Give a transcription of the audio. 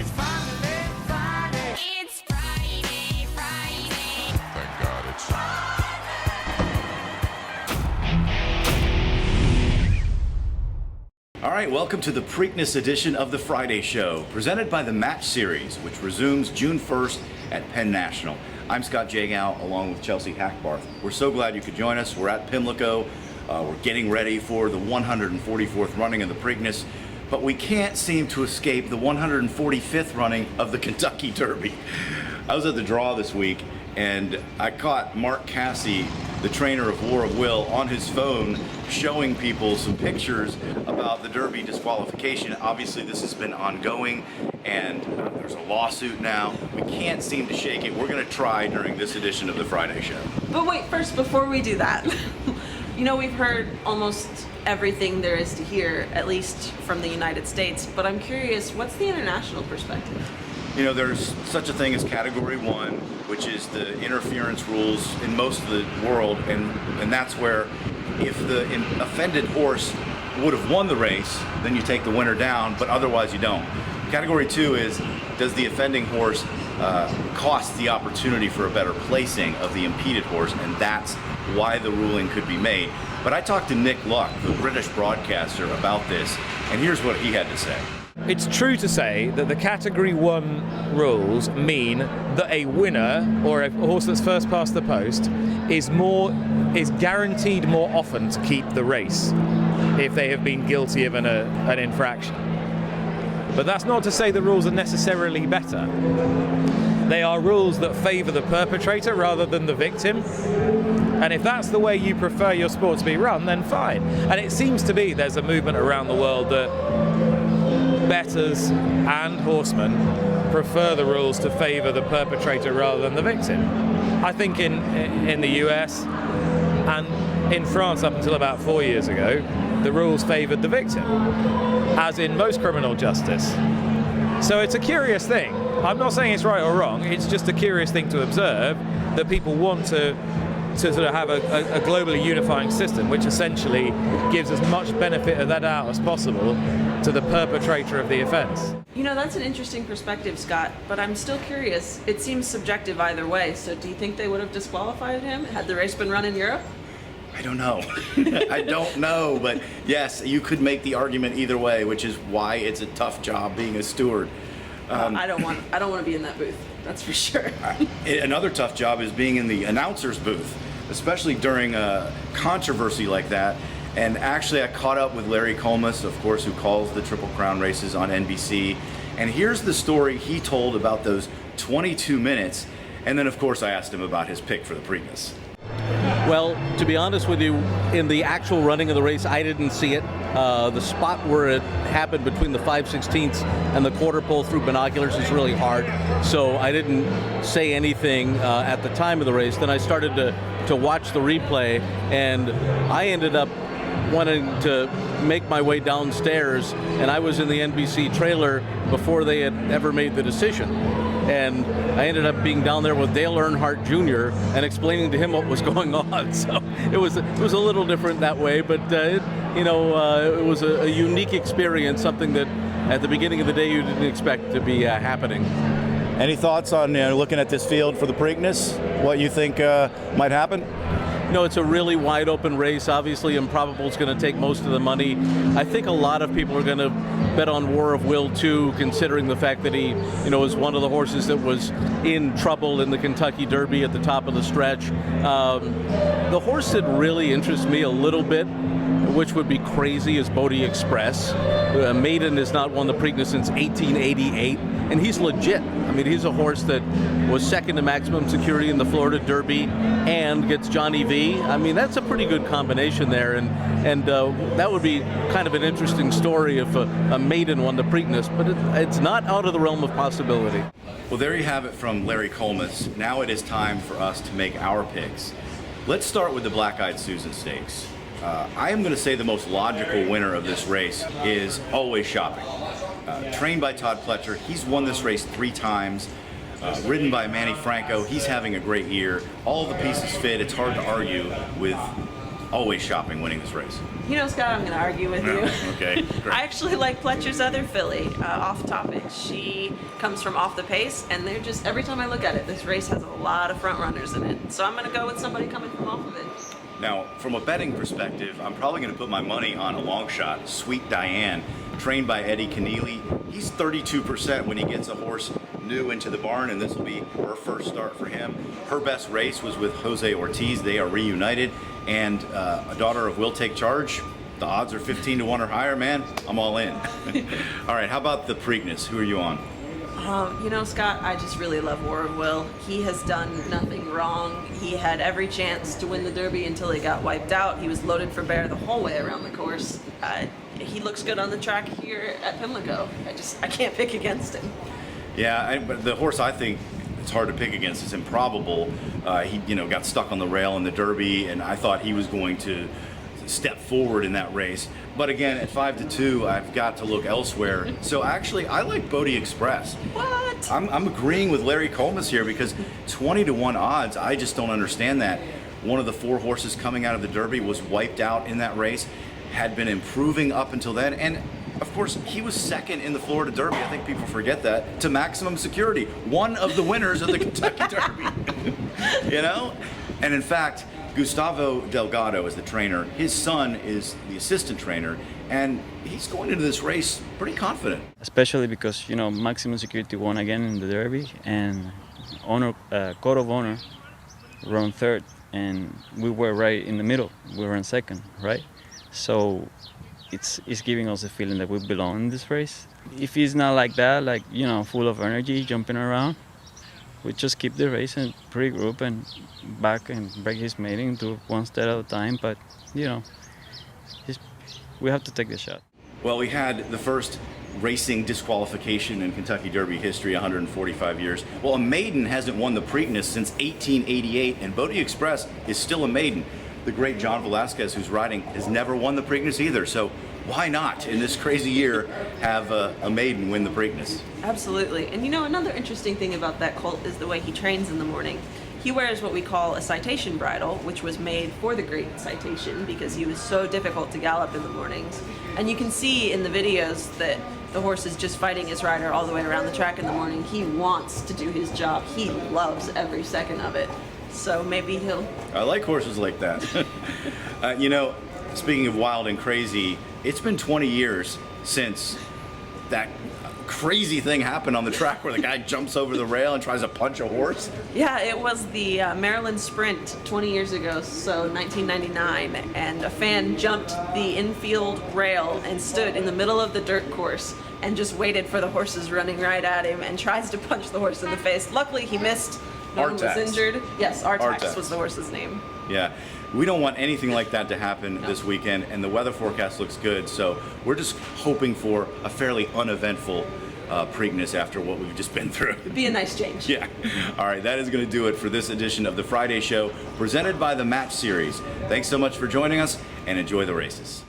It's finally Friday. It's Friday, Friday. Thank God it's All right, welcome to the Preakness edition of the Friday Show, presented by the Match Series, which resumes June 1st at Penn National. I'm Scott Jagow, along with Chelsea Hackbarth. We're so glad you could join us. We're at Pimlico. We're getting ready for the 144th running of the Preakness, but we can't seem to escape the 145th running of the Kentucky Derby. I was at the draw this week, and I caught Mark Cassey, the trainer of War of Will, on his phone showing people some pictures about the Derby disqualification. Obviously, this has been ongoing, and there's a lawsuit now. We can't seem to shake it. We're going to try during this edition of the Friday Show. But wait, first, before we do that, you know, we've heard almost everything there is to hear, at least from the United States, but I'm curious, what's the international perspective? You know, there's such a thing as Category 1, which is the interference rules in most of the world, and that's where if the offended horse would have won the race, then you take the winner down, but otherwise you don't. Category 2 is, does the offending horse cost the opportunity for a better placing of the impeded horse, and that's why the ruling could be made. But I talked to Nick Luck, the British broadcaster, about this, and here's what he had to say. It's true to say that the Category 1 rules mean that a winner, or a horse that's first past the post, is guaranteed more often to keep the race if they have been guilty of an infraction. But that's not to say the rules are necessarily better. They are rules that favour the perpetrator rather than the victim. And if that's the way you prefer your sport to be run, then fine. And it seems to be there's a movement around the world that bettors and horsemen prefer the rules to favour the perpetrator rather than the victim. I think in the US and in France up until about 4 years ago, the rules favoured the victim, as in most criminal justice. So it's a curious thing. I'm not saying it's right or wrong, it's just a curious thing to observe that people want to sort of have a globally unifying system which essentially gives as much benefit of that doubt as possible to the perpetrator of the offence. You know, that's an interesting perspective, Scott, but I'm still curious. It seems subjective either way, so do you think they would have disqualified him had the race been run in Europe? I don't know. I don't know, but yes, you could make the argument either way, which is why it's a tough job being a steward. I don't want to be in that booth, that's for sure. Another tough job is being in the announcer's booth, especially during a controversy like that. And actually, I caught up with Larry Colmus, of course, who calls the Triple Crown races on NBC. And here's the story he told about those 22 minutes. And then, of course, I asked him about his pick for the Preakness. Well, to be honest with you, in the actual running of the race, I didn't see it. The spot where it happened between the 5/16 and the quarter pole through binoculars is really hard, so I didn't say anything at the time of the race. Then I started to watch the replay, and I ended up wanting to make my way downstairs, and I was in the NBC trailer before they had ever made the decision. And I ended up being down there with Dale Earnhardt Jr. and explaining to him what was going on. So it was a little different that way, but it was a unique experience, something that at the beginning of the day you didn't expect to be happening. Any thoughts on looking at this field for the Preakness? What you think might happen? It's a really wide open race. Obviously, Improbable is going to take most of the money. I think a lot of people are going to bet on War of Will too, considering the fact that he, is one of the horses that was in trouble in the Kentucky Derby at the top of the stretch. The horse that really interests me a little bit, which would be crazy, is Bodie Express. Maiden has not won the Preakness since 1888, and he's legit. I mean, he's a horse that was second to Maximum Security in the Florida Derby and gets Johnny V. I mean, that's a pretty good combination there, and that would be kind of an interesting story if a maiden won the Preakness, but it's not out of the realm of possibility. Well, there you have it from Larry Colmus. Now it is time for us to make our picks. Let's start with the Black-Eyed Susan Stakes. I am going to say the most logical winner of this race is Always Shopping. Trained by Todd Pletcher, he's won this race 3 times. Ridden by Manny Franco, he's having a great year. All the pieces fit. It's hard to argue with always shopping winning this race. You know, Scott, I'm going to argue with you. Okay, great. I actually like Pletcher's other filly, Off Topic. She comes from Off the Pace, and they're just, every time I look at it, this race has a lot of front runners in it. So I'm going to go with somebody coming from off of it. Now, from a betting perspective, I'm probably going to put my money on a long shot, Sweet Diane, trained by Eddie Keneally. He's 32% when he gets a horse new into the barn, and this will be her first start for him. Her best race was with Jose Ortiz. They are reunited, and a daughter of Will Take Charge. The odds are 15 to 1 or higher, man. I'm all in. All right, how about the Preakness? Who are you on? You know, Scott, I just really love War of Will. He has done nothing wrong. He had every chance to win the Derby until he got wiped out. He was loaded for bear the whole way around the course. He looks good on the track here at Pimlico. I can't pick against him. Yeah, but the horse I think it's hard to pick against is Improbable. He, got stuck on the rail in the Derby, and I thought he was going to step forward in that race. But again, at 5-2, I've got to look elsewhere. So actually, I like Bodie Express. What? I'm agreeing with Larry Colmus here because 20 to 1 odds, I just don't understand that. One of the 4 horses coming out of the Derby was wiped out in that race, had been improving up until then, and of course, he was second in the Florida Derby. I think people forget that, to Maximum Security, one of the winners of the Kentucky Derby. And in fact, Gustavo Delgado is the trainer. His son is the assistant trainer, and he's going into this race pretty confident. Especially because, Maximum Security won again in the Derby, and Code of Honor ran third, and we were right in the middle. We were in second, right? So it's giving us a feeling that we belong in this race. If he's not like that, full of energy, jumping around, we just keep the race and regroup and back and break his mating, do one step at a time. But, we have to take the shot. Well, we had the first racing disqualification in Kentucky Derby history, 145 years. Well, a maiden hasn't won the Preakness since 1888, and Bodie Express is still a maiden. The great John Velasquez, who's riding, has never won the Preakness either. So why not, in this crazy year, have a maiden win the Preakness? Absolutely. And another interesting thing about that colt is the way he trains in the morning. He wears what we call a citation bridle, which was made for the great Citation because he was so difficult to gallop in the mornings. And you can see in the videos that the horse is just fighting his rider all the way around the track in the morning. He wants to do his job. He loves every second of it. So maybe he'll... I like horses like that. Speaking of wild and crazy, it's been 20 years since that crazy thing happened on the track where the guy jumps over the rail and tries to punch a horse. Yeah, it was the Maryland Sprint 20 years ago, so 1999, and a fan jumped the infield rail and stood in the middle of the dirt course and just waited for the horses running right at him and tries to punch the horse in the face. Luckily, he missed. No one was injured. Yes, Artax was the horse's name. Yeah, we don't want anything like that to happen this weekend, and the weather forecast looks good, so we're just hoping for a fairly uneventful Preakness after what we've just been through. It'd be a nice change. Yeah. All right, that is going to do it for this edition of the Friday Show, presented by the Match Series. Thanks so much for joining us, and enjoy the races.